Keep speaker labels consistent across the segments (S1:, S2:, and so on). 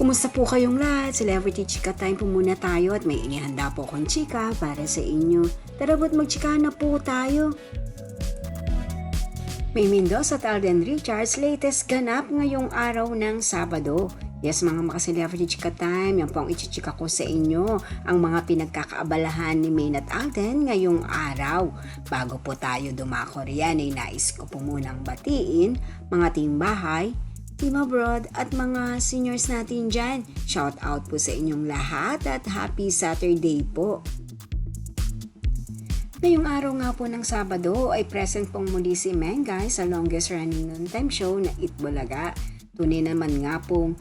S1: Kumusta po kayong lahat? Celebrity Chika Time po muna tayo at may inihanda po akong chika para sa inyo. Tara ba't magchika na po tayo? May Mendoza at Alden Richards latest ganap ngayong araw ng Sabado. Yes mga maka-Celebrity Chika Time, yan po ang ichichika ko sa inyo, ang mga pinagkakaabalahan ni Maine at Alden ngayong araw. Bago po tayo dumako riyan ay nais ko po munang batiin mga team bahay, team abroad at mga seniors natin dyan. Shout out po sa inyong lahat at happy Saturday po. Ngayong araw nga po ng Sabado ay present pong muli si Mengay sa longest running noontime show na Itbulaga. Tunay naman nga pong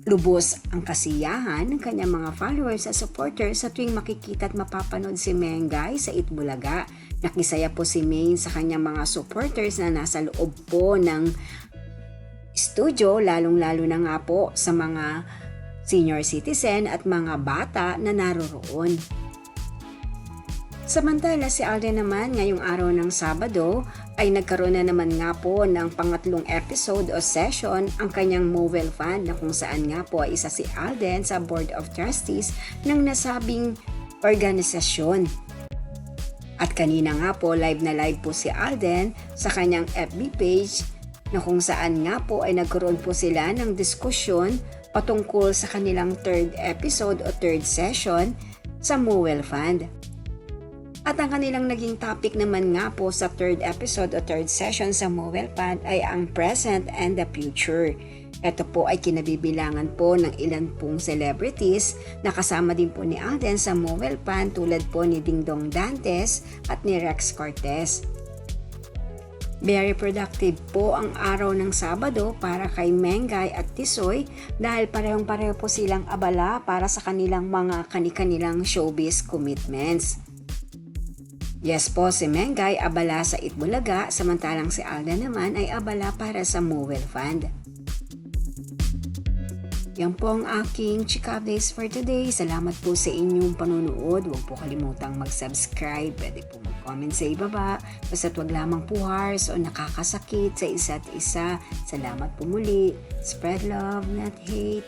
S1: lubos ang kasiyahan ng kanyang mga followers at supporters sa tuwing makikita at mapapanood si Mengay sa Itbulaga. Nakisaya po si Maine sa kanyang mga supporters na nasa loob po ng studio, lalong-lalo na nga po sa mga senior citizen at mga bata na naroroon. Samantala si Alden naman ngayong araw ng Sabado ay nagkaroon na naman nga po ng pangatlong episode o session ang kanyang Mobile Fund na kung saan nga po ay isa si Alden sa Board of Trustees ng nasabing organisasyon. At kanina nga po live na live po si Alden sa kanyang FB page na kung saan nga po ay nagkaroon po sila ng diskusyon patungkol sa kanilang third episode o third session sa Mobile Fund. At ang kanilang naging topic naman nga po sa third episode o third session sa Mobile Fund ay ang present and the future. Ito po ay kinabibilangan po ng ilan pong celebrities na kasama din po ni Alden sa Mobile Fund tulad po ni Dingdong Dantes at ni Rex Cortez. Very productive po ang araw ng Sabado para kay Mengay at Tisoy dahil parehong-pareho po silang abala para sa kanilang mga kani-kanilang showbiz commitments. Yes po, si Mengay abala sa Itbulaga, samantalang si Alden naman ay abala para sa Mobile Fund. Yan po ang aking chika updates for today. Salamat po sa inyong panonood. Huwag po kalimutang mag-subscribe. Pwede po mag-comment sa ibaba. Basta't wag lamang puhars o nakakasakit sa isa't isa. Salamat po muli. Spread love, not hate.